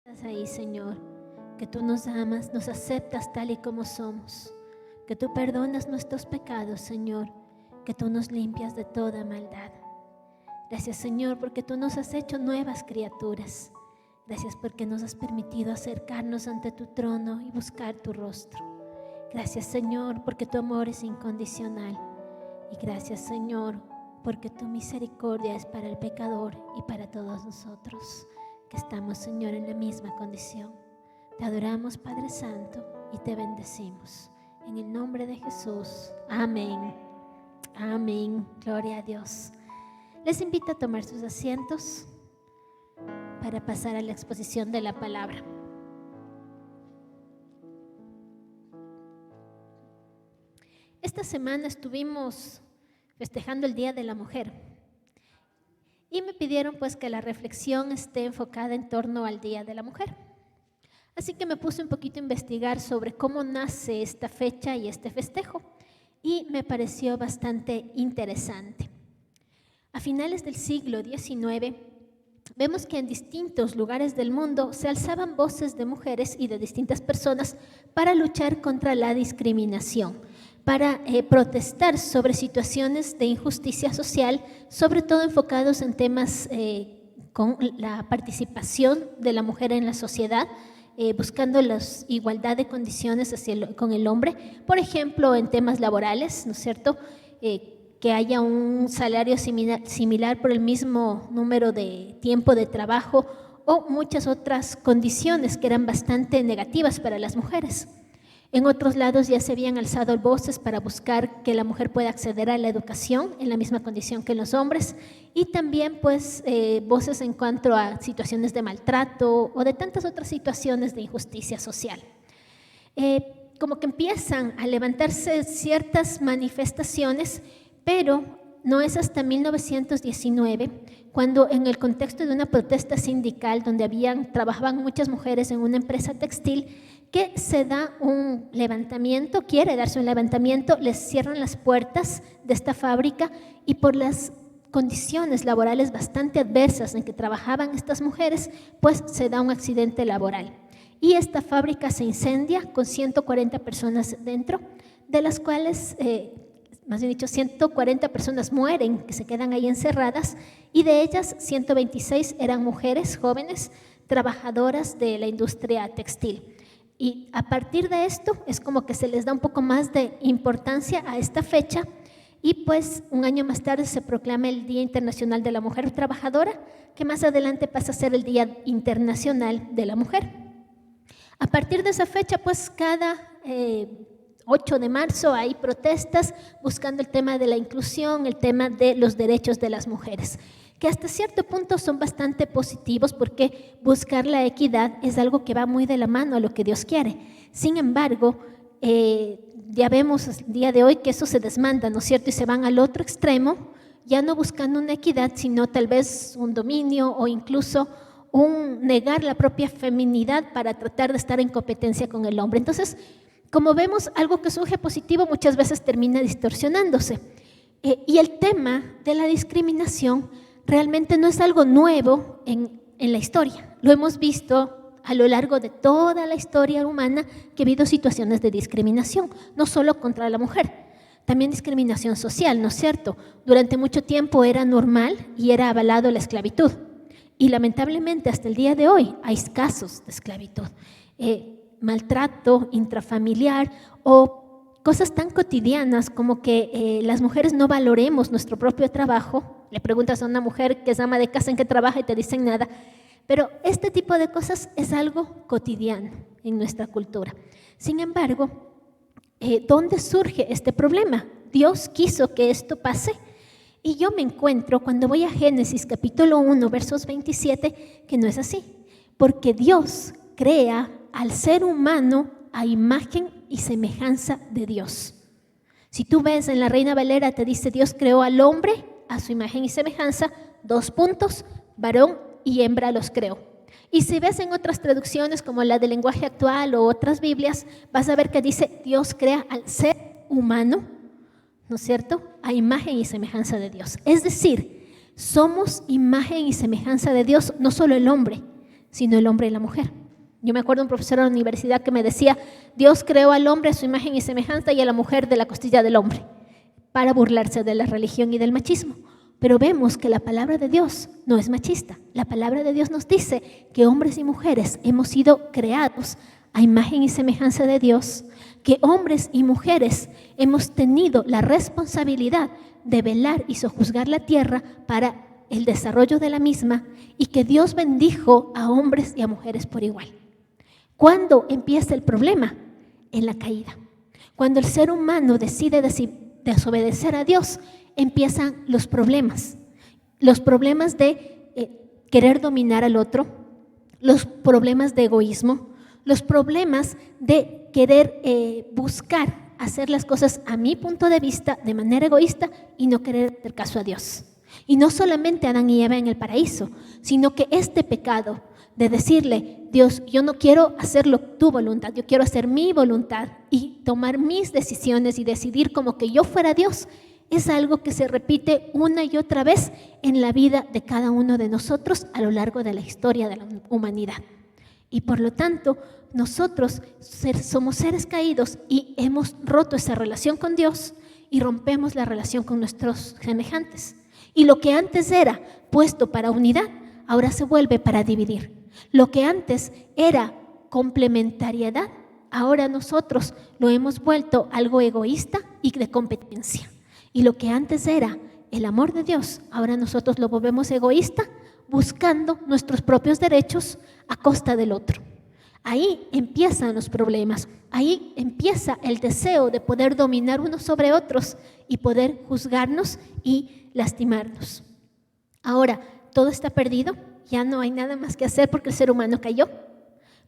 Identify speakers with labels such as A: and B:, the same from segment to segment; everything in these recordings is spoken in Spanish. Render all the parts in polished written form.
A: Estás ahí, Señor, que tú nos amas, nos aceptas tal y como somos, que tú perdonas nuestros pecados, Señor, que tú nos limpias de toda maldad. Gracias, Señor, porque tú nos has hecho nuevas criaturas. Gracias porque nos has permitido acercarnos ante tu trono y buscar tu rostro. Gracias, Señor, porque tu amor es incondicional. Y gracias, Señor, porque tu misericordia es para el pecador y para todos nosotros, que estamos, Señor, en la misma condición. Te adoramos, Padre Santo, y te bendecimos. En el nombre de Jesús. Amén. Amén. Gloria a Dios. Les invito a tomar sus asientos para pasar a la exposición de la palabra. Esta semana estuvimos festejando el Día de la Mujer y me pidieron pues que la reflexión esté enfocada en torno al Día de la Mujer. Así que me puse un poquito a investigar sobre cómo nace esta fecha y este festejo y me pareció bastante interesante. A finales del siglo XIX, vemos que en distintos lugares del mundo se alzaban voces de mujeres y de distintas personas para luchar contra la discriminación, para protestar sobre situaciones de injusticia social, sobre todo enfocados en temas con la participación de la mujer en la sociedad, buscando la igualdad de condiciones con el hombre, por ejemplo, en temas laborales, ¿no es cierto?, que haya un salario similar por el mismo número de tiempo de trabajo o muchas otras condiciones que eran bastante negativas para las mujeres. En otros lados ya se habían alzado voces para buscar que la mujer pueda acceder a la educación en la misma condición que los hombres y también pues voces en cuanto a situaciones de maltrato o de tantas otras situaciones de injusticia social. Como que empiezan a levantarse ciertas manifestaciones, pero no es hasta 1919, cuando en el contexto de una protesta sindical donde trabajaban muchas mujeres en una empresa textil, que se da un levantamiento, quiere darse un levantamiento, les cierran las puertas de esta fábrica y por las condiciones laborales bastante adversas en que trabajaban estas mujeres, pues se da un accidente laboral. Y esta fábrica se incendia con 140 personas dentro, de las cuales más bien dicho, 140 personas mueren, que se quedan ahí encerradas, y de ellas 126 eran mujeres jóvenes, trabajadoras de la industria textil. Y a partir de esto es como que se les da un poco más de importancia a esta fecha, y pues un año más tarde se proclama el Día Internacional de la Mujer Trabajadora, que más adelante pasa a ser el Día Internacional de la Mujer. A partir de esa fecha, pues cada 8 de marzo hay protestas buscando el tema de la inclusión, el tema de los derechos de las mujeres, que hasta cierto punto son bastante positivos porque buscar la equidad es algo que va muy de la mano a lo que Dios quiere. Sin embargo, ya vemos el día de hoy que eso se desmanda, ¿no es cierto? Y se van al otro extremo, ya no buscando una equidad, sino tal vez un dominio o incluso un negar la propia feminidad para tratar de estar en competencia con el hombre. Entonces, como vemos, algo que surge positivo muchas veces termina distorsionándose. Y el tema de la discriminación realmente no es algo nuevo en la historia. Lo hemos visto a lo largo de toda la historia humana que ha habido situaciones de discriminación, no solo contra la mujer, también discriminación social, ¿no es cierto? Durante mucho tiempo era normal y era avalado la esclavitud. Y lamentablemente hasta el día de hoy hay casos de esclavitud. Maltrato intrafamiliar o cosas tan cotidianas como que las mujeres no valoremos nuestro propio trabajo. Le preguntas a una mujer que es ama de casa en qué trabaja y te dicen nada, pero este tipo de cosas es algo cotidiano en nuestra cultura. Sin embargo, ¿dónde surge este problema? Dios quiso que esto pase y yo me encuentro cuando voy a Génesis capítulo 1 versos 27 que no es así, porque Dios crea al ser humano a imagen y semejanza de Dios. Si tú ves en la Reina Valera te dice Dios creó al hombre a su imagen y semejanza, 2 puntos, varón y hembra los creó. Y si ves en otras traducciones como la del lenguaje actual o otras Biblias, vas a ver que dice Dios crea al ser humano, ¿no es cierto?, a imagen y semejanza de Dios. Es decir, somos imagen y semejanza de Dios, no solo el hombre, sino el hombre y la mujer. Yo me acuerdo de un profesor de la universidad que me decía, Dios creó al hombre a su imagen y semejanza y a la mujer de la costilla del hombre, para burlarse de la religión y del machismo. Pero vemos que la palabra de Dios no es machista. La palabra de Dios nos dice que hombres y mujeres hemos sido creados a imagen y semejanza de Dios, que hombres y mujeres hemos tenido la responsabilidad de velar y sojuzgar la tierra para el desarrollo de la misma, y que Dios bendijo a hombres y a mujeres por igual. ¿Cuándo empieza el problema? En la caída. Cuando el ser humano decide desobedecer a Dios, empiezan los problemas de querer dominar al otro, los problemas de egoísmo, los problemas de querer buscar hacer las cosas a mi punto de vista de manera egoísta y no querer hacer caso a Dios. Y no solamente Adán y Eva en el paraíso, sino que este pecado de decirle, Dios, yo no quiero hacerlo tu voluntad, yo quiero hacer mi voluntad y tomar mis decisiones y decidir como que yo fuera Dios, es algo que se repite una y otra vez en la vida de cada uno de nosotros a lo largo de la historia de la humanidad. Y por lo tanto, nosotros somos seres caídos y hemos roto esa relación con Dios y rompemos la relación con nuestros semejantes. Y lo que antes era puesto para unidad, ahora se vuelve para dividir. Lo que antes era complementariedad, ahora nosotros lo hemos vuelto algo egoísta y de competencia. Y lo que antes era el amor de Dios, ahora nosotros lo volvemos egoísta, buscando nuestros propios derechos a costa del otro. Ahí empiezan los problemas, ahí empieza el deseo de poder dominar unos sobre otros y poder juzgarnos y lastimarnos. Ahora, ¿todo está perdido? ¿Ya no hay nada más que hacer porque el ser humano cayó?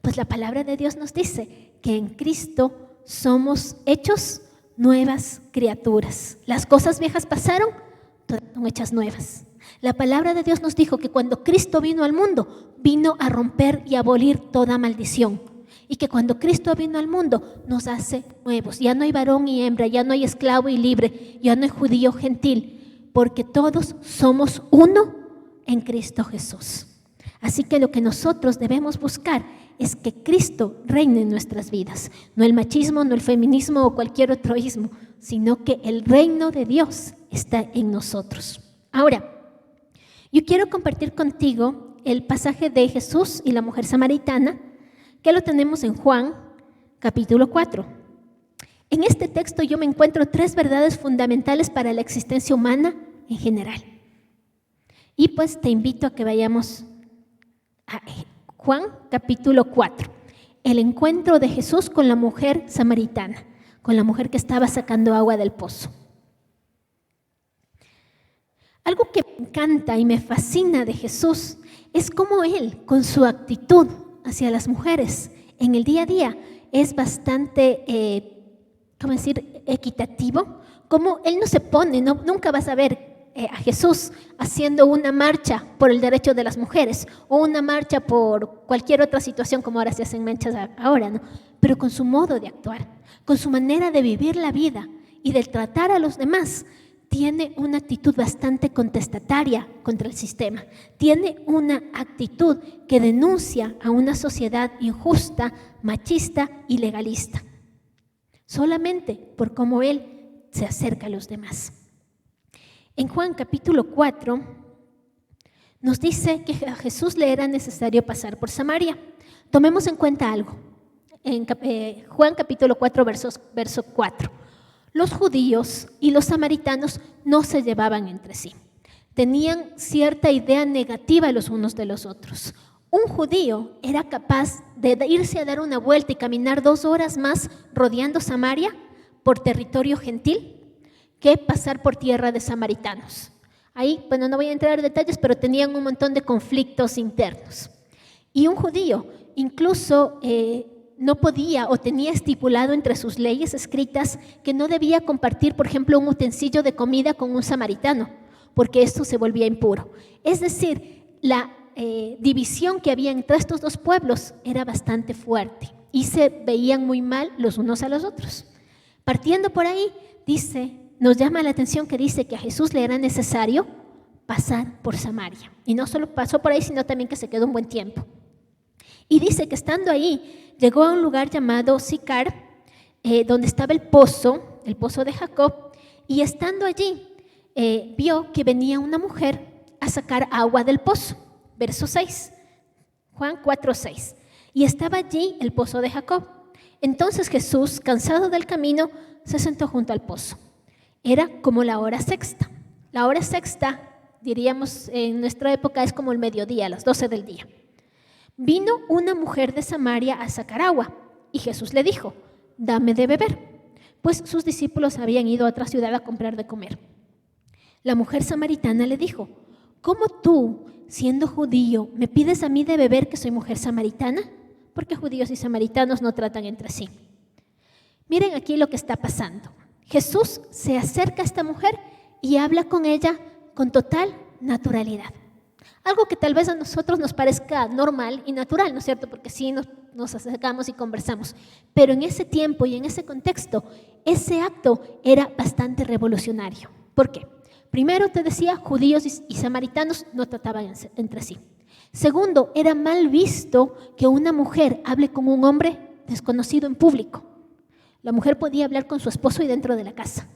A: Pues la palabra de Dios nos dice que en Cristo somos hechos nuevas criaturas. Las cosas viejas pasaron, todas son hechas nuevas. La palabra de Dios nos dijo que cuando Cristo vino al mundo, vino a romper y abolir toda maldición. Y que cuando Cristo vino al mundo, nos hace nuevos. Ya no hay varón y hembra, ya no hay esclavo y libre, ya no hay judío gentil, porque todos somos uno en Cristo Jesús. Así que lo que nosotros debemos buscar es que Cristo reine en nuestras vidas. No el machismo, no el feminismo o cualquier otro ismo, sino que el reino de Dios está en nosotros. Ahora, yo quiero compartir contigo el pasaje de Jesús y la mujer samaritana, que lo tenemos en Juan, capítulo 4. En este texto yo me encuentro 3 verdades fundamentales para la existencia humana en general. Y pues te invito a que vayamos a Juan, capítulo 4. El encuentro de Jesús con la mujer samaritana, con la mujer que estaba sacando agua del pozo. Algo que me encanta y me fascina de Jesús es cómo Él, con su actitud hacia las mujeres en el día a día, es bastante, equitativo. Como Él no se pone, nunca vas a ver a Jesús haciendo una marcha por el derecho de las mujeres o una marcha por cualquier otra situación como ahora se hacen marchas ahora, ¿no? Pero con su modo de actuar, con su manera de vivir la vida y de tratar a los demás, tiene una actitud bastante contestataria contra el sistema. Tiene una actitud que denuncia a una sociedad injusta, machista y legalista, solamente por cómo Él se acerca a los demás. En Juan capítulo 4 nos dice que a Jesús le era necesario pasar por Samaria. Tomemos en cuenta algo. En Juan capítulo 4, verso 4. Los judíos y los samaritanos no se llevaban entre sí. Tenían cierta idea negativa los unos de los otros. Un judío era capaz de irse a dar una vuelta y caminar 2 horas más rodeando Samaria por territorio gentil que pasar por tierra de samaritanos. Ahí, no voy a entrar en detalles, pero tenían un montón de conflictos internos. Y un judío incluso no podía o tenía estipulado entre sus leyes escritas que no debía compartir, por ejemplo, un utensilio de comida con un samaritano, porque esto se volvía impuro. Es decir, la división que había entre estos 2 pueblos era bastante fuerte y se veían muy mal los unos a los otros. Partiendo por ahí, nos llama la atención que dice que a Jesús le era necesario pasar por Samaria. Y no solo pasó por ahí, sino también que se quedó un buen tiempo. Y dice que estando ahí, llegó a un lugar llamado Sicar, donde estaba el pozo de Jacob, y estando allí, vio que venía una mujer a sacar agua del pozo. Verso 6, Juan 4:6. Y estaba allí el pozo de Jacob. Entonces Jesús, cansado del camino, se sentó junto al pozo. Era como la hora sexta. La hora sexta, diríamos en nuestra época, es como el mediodía, a las 12 del día. Vino una mujer de Samaria a sacar agua, y Jesús le dijo: dame de beber, pues sus discípulos habían ido a otra ciudad a comprar de comer. La mujer samaritana le dijo: ¿cómo tú, siendo judío, me pides a mí de beber que soy mujer samaritana? Porque judíos y samaritanos no tratan entre sí. Miren aquí lo que está pasando. Jesús se acerca a esta mujer y habla con ella con total naturalidad. Algo que tal vez a nosotros nos parezca normal y natural, ¿no es cierto? Porque sí nos acercamos y conversamos. Pero en ese tiempo y en ese contexto, ese acto era bastante revolucionario. ¿Por qué? Primero te decía, judíos y samaritanos no trataban entre sí. Segundo, era mal visto que una mujer hable con un hombre desconocido en público. La mujer podía hablar con su esposo y dentro de la casa,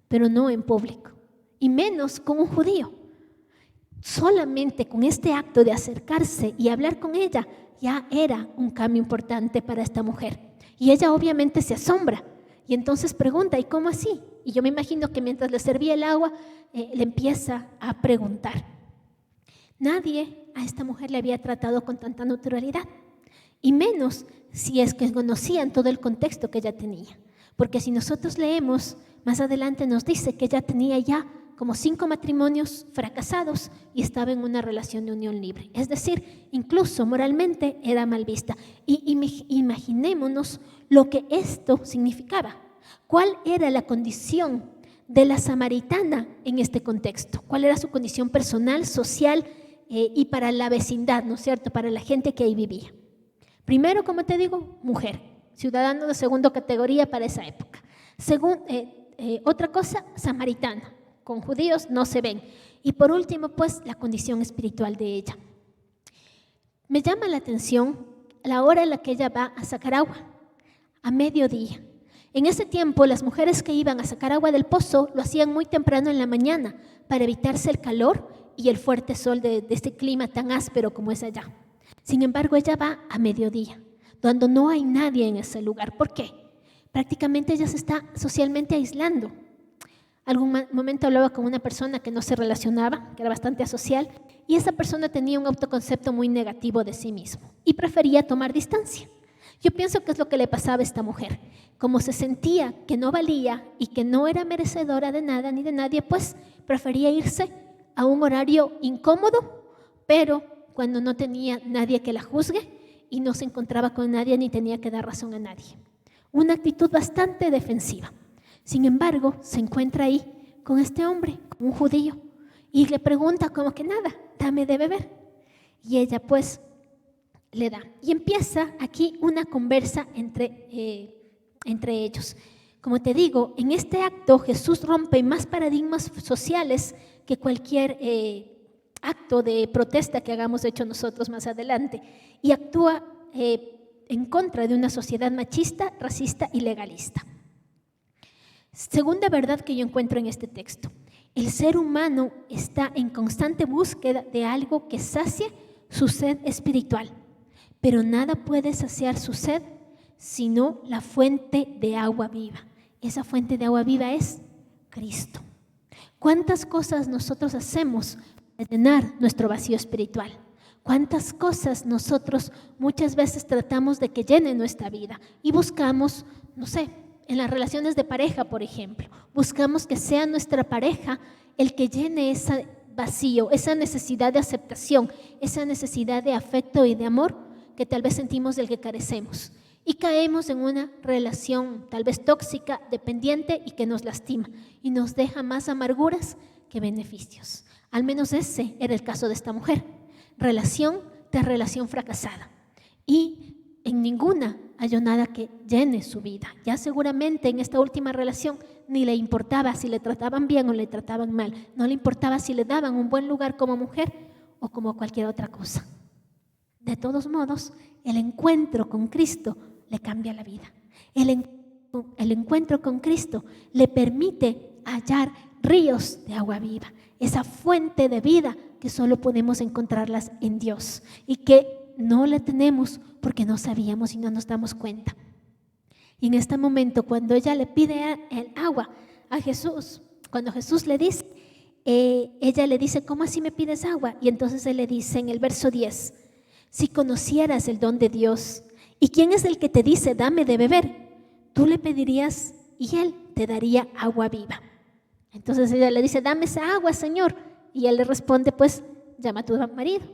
A: pero no en público, y menos con un judío. Solamente con este acto de acercarse y hablar con ella ya era un cambio importante para esta mujer. Y ella obviamente se asombra y entonces pregunta: ¿y cómo así? Y yo me imagino que mientras le servía el agua, le empieza a preguntar. Nadie a esta mujer le había tratado con tanta naturalidad, y menos si es que conocían todo el contexto que ella tenía. Porque si nosotros leemos, más adelante nos dice que ella tenía ya como 5 matrimonios fracasados y estaba en una relación de unión libre. Es decir, incluso moralmente era mal vista. Y imaginémonos lo que esto significaba. ¿Cuál era la condición de la samaritana en este contexto? ¿Cuál era su condición personal, social y para la vecindad, ¿no es cierto? Para la gente que ahí vivía. Primero, como te digo, mujer, ciudadano de segunda categoría para esa época. Otra cosa, samaritana. Con judíos no se ven. Y por último, pues, la condición espiritual de ella. Me llama la atención la hora en la que ella va a sacar agua, a mediodía. En ese tiempo, las mujeres que iban a sacar agua del pozo lo hacían muy temprano en la mañana para evitarse el calor y el fuerte sol de este clima tan áspero como es allá. Sin embargo, ella va a mediodía, cuando no hay nadie en ese lugar. ¿Por qué? Prácticamente ella se está socialmente aislando. Algún momento hablaba con una persona que no se relacionaba, que era bastante asocial, y esa persona tenía un autoconcepto muy negativo de sí mismo y prefería tomar distancia. Yo pienso que es lo que le pasaba a esta mujer. Como se sentía que no valía y que no era merecedora de nada ni de nadie, pues prefería irse a un horario incómodo, pero cuando no tenía nadie que la juzgue y no se encontraba con nadie ni tenía que dar razón a nadie. Una actitud bastante defensiva. Sin embargo, se encuentra ahí con este hombre, con un judío, y le pregunta como que nada, dame de beber. Y ella pues le da. Y empieza aquí una conversa entre ellos. Como te digo, en este acto Jesús rompe más paradigmas sociales que cualquier acto de protesta que hagamos hecho nosotros más adelante, y actúa en contra de una sociedad machista, racista y legalista. Segunda verdad que yo encuentro en este texto: el ser humano está en constante búsqueda de algo que sacie su sed espiritual, pero nada puede saciar su sed sino la fuente de agua viva. Esa fuente de agua viva es Cristo. ¿Cuántas cosas nosotros hacemos para llenar nuestro vacío espiritual? ¿Cuántas cosas nosotros muchas veces tratamos de que llenen nuestra vida y buscamos, no sé, en las relaciones de pareja, por ejemplo, buscamos que sea nuestra pareja el que llene ese vacío, esa necesidad de aceptación, esa necesidad de afecto y de amor que tal vez sentimos del que carecemos? Y caemos en una relación tal vez tóxica, dependiente y que nos lastima y nos deja más amarguras que beneficios. Al menos ese era el caso de esta mujer. Relación tras relación fracasada. Y en ninguna halló nada que llene su vida. Ya seguramente en esta última relación ni le importaba si le trataban bien o le trataban mal. No le importaba si le daban un buen lugar como mujer o como cualquier otra cosa. de todos modos, el encuentro con Cristo le cambia la vida. El encuentro con Cristo le permite hallar ríos de agua viva, esa fuente de vida que solo podemos encontrarlas en Dios y que no la tenemos porque no sabíamos y no nos damos cuenta. Y en este momento, cuando ella le pide el agua a Jesús, cuando Jesús le dice, ella le dice, ¿cómo así me pides agua? Y entonces él le dice en el verso 10, si conocieras el don de Dios, ¿y quién es el que te dice, dame de beber? Tú le pedirías y él te daría agua viva. Entonces ella le dice, dame esa agua, Señor. Y él le responde, pues, llama a tu marido.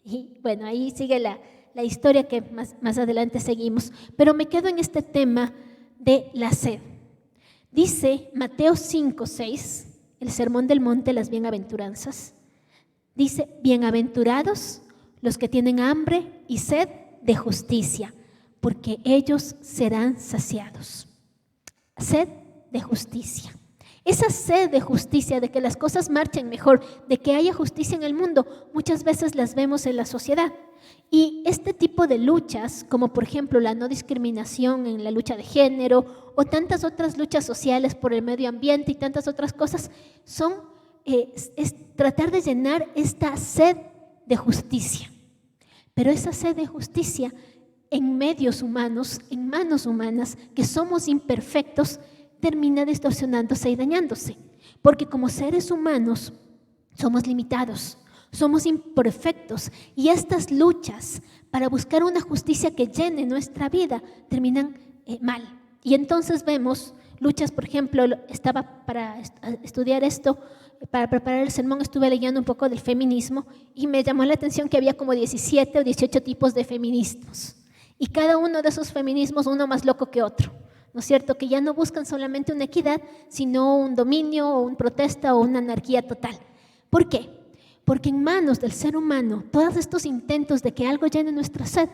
A: Y bueno, ahí sigue la historia que más adelante seguimos. Pero me quedo en este tema de la sed. Dice Mateo 5:6, el Sermón del Monte, las bienaventuranzas. Dice, bienaventurados los que tienen hambre y sed de justicia, porque ellos serán saciados. Sed de justicia. Esa sed de justicia, de que las cosas marchen mejor, de que haya justicia en el mundo, muchas veces las vemos en la sociedad. Y este tipo de luchas, como por ejemplo la no discriminación en la lucha de género o tantas otras luchas sociales por el medio ambiente y tantas otras cosas, es tratar de llenar esta sed de justicia. Pero esa sed de justicia en medios humanos, en manos humanas, que somos imperfectos, termina distorsionándose y dañándose. Porque como seres humanos somos limitados, somos imperfectos y estas luchas para buscar una justicia que llene nuestra vida terminan mal. Y entonces vemos luchas, por ejemplo, estaba para estudiar esto, para preparar el sermón estuve leyendo un poco del feminismo y me llamó la atención que había como 17 o 18 tipos de feminismos. Y cada uno de esos feminismos, uno más loco que otro, ¿no es cierto? Que ya no buscan solamente una equidad, sino un dominio o una protesta o una anarquía total. ¿Por qué? Porque en manos del ser humano, todos estos intentos de que algo llene nuestra sed,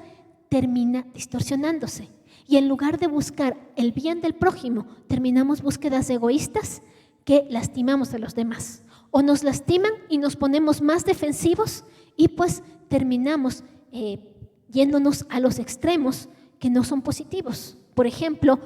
A: termina distorsionándose. Y en lugar de buscar el bien del prójimo, terminamos búsquedas egoístas que lastimamos a los demás. O nos lastiman y nos ponemos más defensivos y pues terminamos yéndonos a los extremos que no son positivos. Por ejemplo,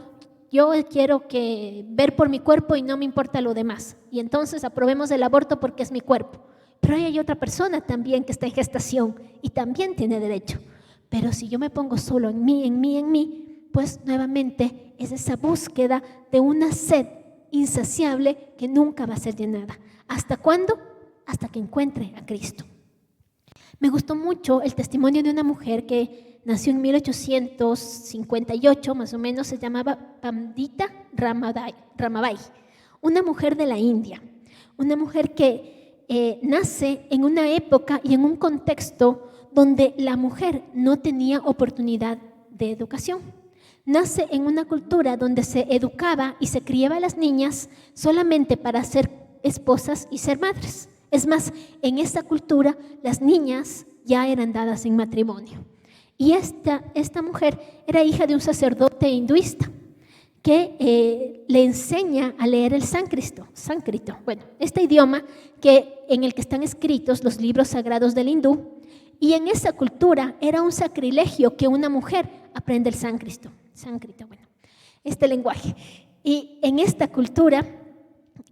A: yo quiero ver por mi cuerpo y no me importa lo demás. Y entonces aprobemos el aborto porque es mi cuerpo. Pero hay otra persona también que está en gestación y también tiene derecho. Pero si yo me pongo solo en mí, pues nuevamente es esa búsqueda de una sed insaciable que nunca va a ser llenada. ¿Hasta cuándo? Hasta que encuentre a Cristo. Me gustó mucho el testimonio de una mujer que nació en 1858, más o menos, se llamaba Pandita Ramabai, una mujer de la India, una mujer que nace en una época y en un contexto donde la mujer no tenía oportunidad de educación. Nace en una cultura donde se educaba y se criaba a las niñas solamente para ser esposas y ser madres. Es más, en esta cultura las niñas ya eran dadas en matrimonio. Y esta mujer era hija de un sacerdote hinduista que le enseña a leer el sánscrito. Bueno, este idioma en el que están escritos los libros sagrados del hindú. Y en esa cultura era un sacrilegio que una mujer aprenda el sánscrito, bueno, este lenguaje. Y en esta cultura,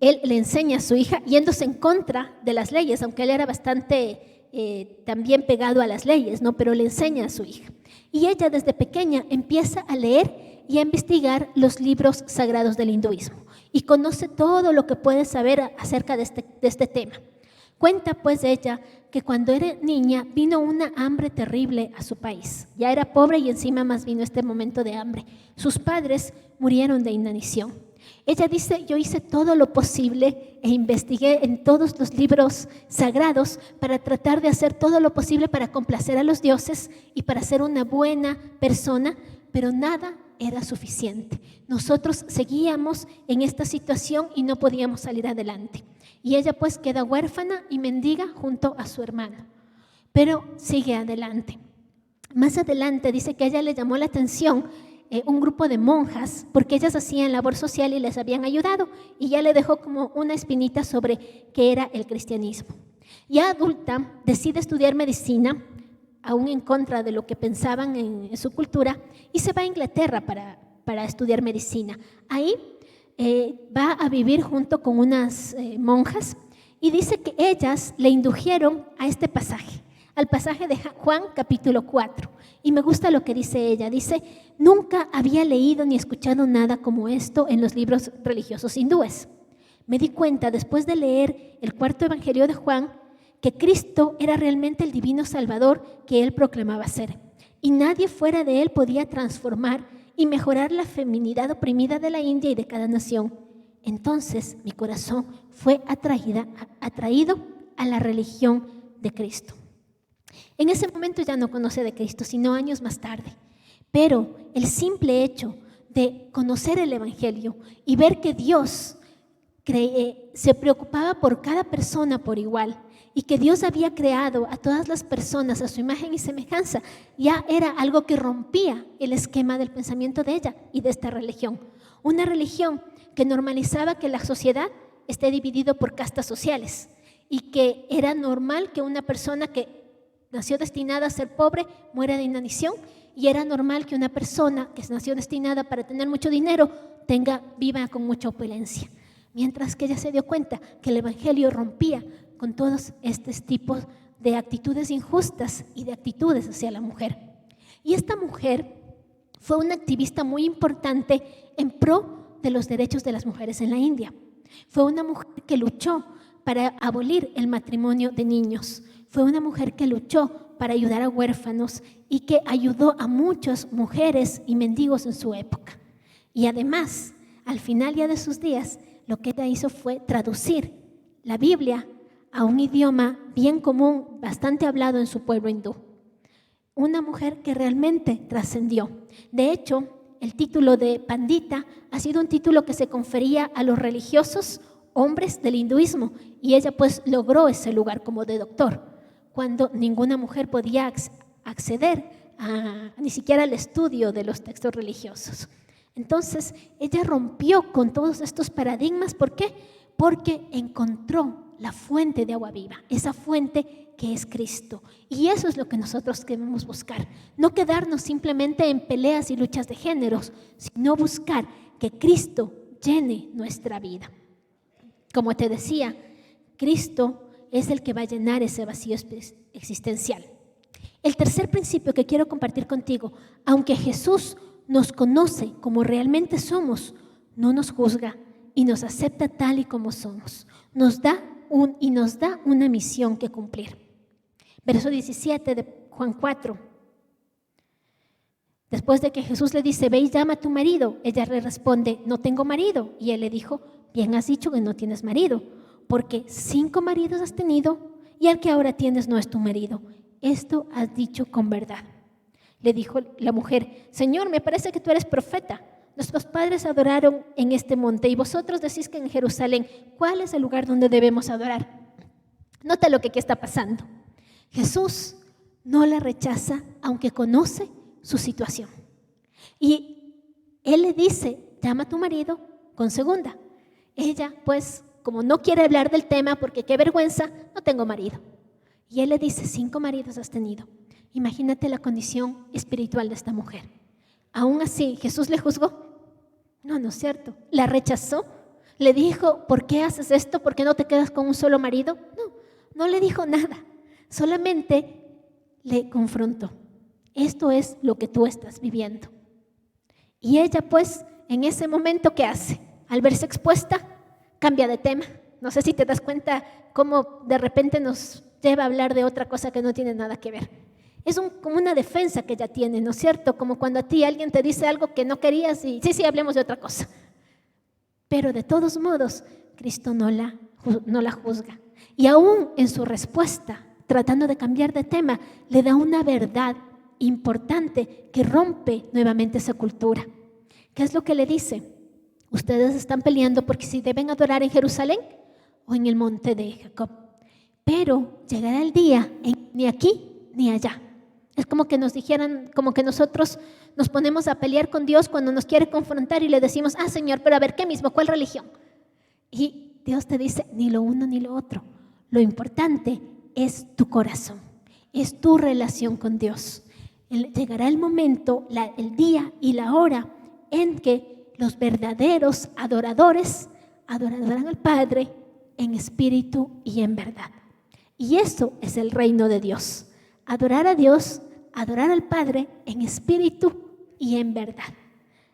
A: él le enseña a su hija, yéndose en contra de las leyes, aunque él era bastante también pegado a las leyes, ¿no? Pero le enseña a su hija. Y ella desde pequeña empieza a leer y a investigar los libros sagrados del hinduismo. Y conoce todo lo que puede saber acerca de este tema. Cuenta pues ella que cuando era niña vino una hambre terrible a su país. Ya era pobre y encima más vino este momento de hambre. Sus padres murieron de inanición. Ella dice, yo hice todo lo posible e investigué en todos los libros sagrados para tratar de hacer todo lo posible para complacer a los dioses y para ser una buena persona, pero nada era suficiente. Nosotros seguíamos en esta situación y no podíamos salir adelante. Y ella pues queda huérfana y mendiga junto a su hermano, pero sigue adelante. Más adelante dice que a ella le llamó la atención un grupo de monjas, porque ellas hacían labor social y les habían ayudado, y ya le dejó como una espinita sobre qué era el cristianismo. Ya adulta decide estudiar medicina, aún en contra de lo que pensaban en su cultura, y se va a Inglaterra para estudiar medicina. Ahí va a vivir junto con unas monjas, y dice que ellas le indujeron a este pasaje, al pasaje de Juan capítulo 4. Y me gusta lo que dice ella. Dice: nunca había leído ni escuchado nada como esto en los libros religiosos hindúes. Me di cuenta después de leer el cuarto evangelio de Juan que Cristo era realmente el divino Salvador que él proclamaba ser. Y nadie fuera de él podía transformar y mejorar la feminidad oprimida de la India y de cada nación. Entonces mi corazón fue atraído a la religión de Cristo. En ese momento ya no conoce de Cristo, sino años más tarde. Pero el simple hecho de conocer el evangelio y ver que Dios se preocupaba por cada persona por igual, y que Dios había creado a todas las personas a su imagen y semejanza, ya era algo que rompía el esquema del pensamiento de ella y de esta religión. Una religión que normalizaba que la sociedad esté dividida por castas sociales, y que era normal que una persona que nació destinada a ser pobre muera de inanición, y era normal que una persona que nació destinada para tener mucho dinero viva con mucha opulencia. Mientras que ella se dio cuenta que el evangelio rompía con todos estos tipos de actitudes injustas y de actitudes hacia la mujer. Y esta mujer fue una activista muy importante en pro de los derechos de las mujeres en la India. Fue una mujer que luchó para abolir el matrimonio de niños. Fue una mujer que luchó para ayudar a huérfanos y que ayudó a muchas mujeres y mendigos en su época. Y además, al final ya de sus días, lo que ella hizo fue traducir la Biblia a un idioma bien común, bastante hablado en su pueblo hindú. Una mujer que realmente trascendió. De hecho, el título de pandita ha sido un título que se confería a los religiosos hombres del hinduismo, y ella pues logró ese lugar como de doctor, cuando ninguna mujer podía acceder ni siquiera al estudio de los textos religiosos. Entonces, ella rompió con todos estos paradigmas. ¿Por qué? Porque encontró la fuente de agua viva, esa fuente que es Cristo. Y eso es lo que nosotros debemos buscar. No quedarnos simplemente en peleas y luchas de géneros, sino buscar que Cristo llene nuestra vida. Como te decía, Cristo es el que va a llenar ese vacío existencial. El tercer principio que quiero compartir contigo: aunque Jesús nos conoce como realmente somos, no nos juzga y nos acepta tal y como somos. Nos da una misión que cumplir. Verso 17 de Juan 4. Después de que Jesús le dice: ve y llama a tu marido, ella le responde: no tengo marido. Y él le dijo: bien has dicho que no tienes marido, porque 5 maridos has tenido y el que ahora tienes no es tu marido. Esto has dicho con verdad. Le dijo la mujer: Señor, me parece que tú eres profeta. Nuestros padres adoraron en este monte y vosotros decís que en Jerusalén. ¿Cuál es el lugar donde debemos adorar? Nota lo que aquí está pasando. Jesús no la rechaza, aunque conoce su situación. Y él le dice: llama a tu marido con segunda. Ella, pues, como no quiere hablar del tema porque qué vergüenza, no tengo marido. Y él le dice: 5 maridos has tenido. Imagínate la condición espiritual de esta mujer. Aún así, ¿Jesús le juzgó? No, no es cierto. ¿La rechazó? ¿Le dijo: ¿por qué haces esto? ¿Por qué no te quedas con un solo marido? No, no le dijo nada. Solamente le confrontó. Esto es lo que tú estás viviendo. Y ella, pues, en ese momento, ¿qué hace? Al verse expuesta, cambia de tema. No sé si te das cuenta cómo de repente nos lleva a hablar de otra cosa que no tiene nada que ver. Es como una defensa que ella tiene, ¿no es cierto? Como cuando a ti alguien te dice algo que no querías y sí, hablemos de otra cosa. Pero de todos modos, Cristo no la juzga. Y aún en su respuesta, tratando de cambiar de tema, le da una verdad importante que rompe nuevamente esa cultura. ¿Qué es lo que le dice? Ustedes están peleando porque si deben adorar en Jerusalén o en el monte de Jacob. Pero llegará el día ni aquí ni allá. Es como que nos dijeran, como que nosotros nos ponemos a pelear con Dios cuando nos quiere confrontar y le decimos: Señor, pero a ver, ¿qué mismo? ¿Cuál religión? Y Dios te dice: ni lo uno ni lo otro. Lo importante es tu corazón. es tu relación con Dios. Llegará el momento, el día y la hora en que los verdaderos adoradores adorarán al Padre en espíritu y en verdad. Y eso es el reino de Dios. Adorar a Dios, adorar al Padre en espíritu y en verdad.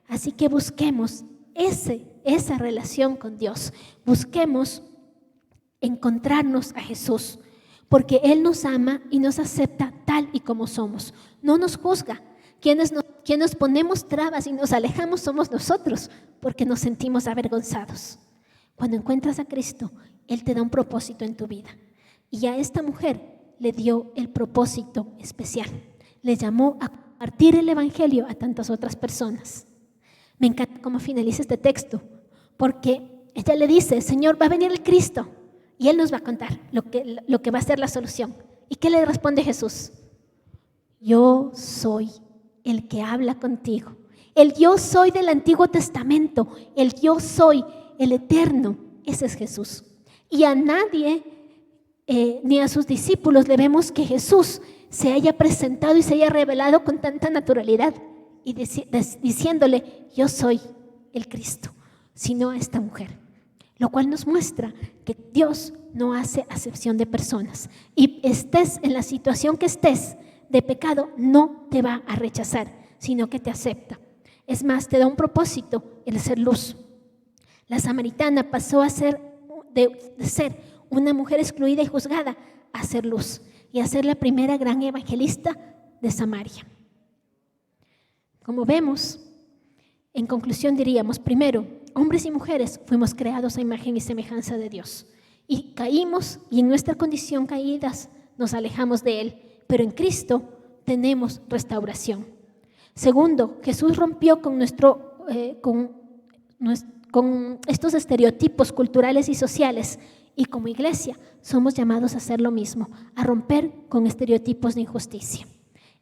A: Así que busquemos esa relación con Dios. Busquemos encontrarnos a Jesús, porque Él nos ama y nos acepta tal y como somos. No nos juzga. Quienes nos ponemos trabas y nos alejamos somos nosotros, porque nos sentimos avergonzados. Cuando encuentras a Cristo, Él te da un propósito en tu vida. Y a esta mujer le dio el propósito especial. Le llamó a compartir el evangelio a tantas otras personas. Me encanta cómo finaliza este texto, porque ella le dice: Señor, va a venir el Cristo y Él nos va a contar lo que va a ser la solución. ¿Y qué le responde Jesús? Yo soy el que habla contigo. El yo soy del Antiguo Testamento, el yo soy, el eterno, ese es Jesús. Y a nadie, ni a sus discípulos, le vemos que Jesús se haya presentado y se haya revelado con tanta naturalidad y diciéndole: yo soy el Cristo, sino a esta mujer. Lo cual nos muestra que Dios no hace acepción de personas. Y estés en la situación que estés de pecado, no te va a rechazar, sino que te acepta. Es más, te da un propósito, el ser luz. La samaritana pasó a ser de ser una mujer excluida y juzgada a ser luz y a ser la primera gran evangelista de Samaria. Como vemos, en conclusión diríamos: primero, hombres y mujeres fuimos creados a imagen y semejanza de Dios. Y caímos, y en nuestra condición caídas nos alejamos de Él. Pero en Cristo tenemos restauración. Segundo, Jesús rompió con estos estereotipos culturales y sociales. Y como iglesia somos llamados a hacer lo mismo, a romper con estereotipos de injusticia.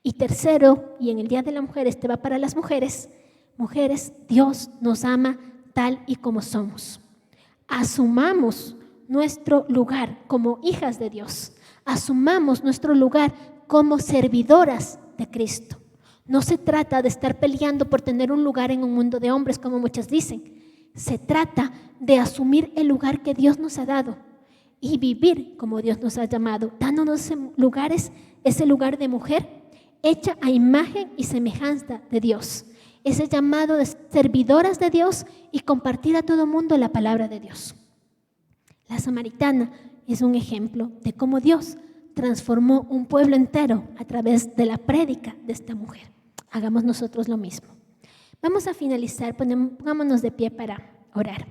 A: Y tercero, y en el Día de la Mujer, este va para las mujeres. Mujeres, Dios nos ama tal y como somos. Asumamos nuestro lugar como hijas de Dios. Asumamos nuestro lugar como servidoras de Cristo. No se trata de estar peleando por tener un lugar en un mundo de hombres, como muchas dicen. Se trata de asumir el lugar que Dios nos ha dado y vivir como Dios nos ha llamado, dándonos ese lugar de mujer hecha a imagen y semejanza de Dios. Ese llamado de servidoras de Dios y compartir a todo mundo la palabra de Dios. La samaritana es un ejemplo de cómo Dios transformó un pueblo entero a través de la prédica de esta mujer. Hagamos nosotros lo mismo. Vamos a finalizar, pongámonos de pie para orar.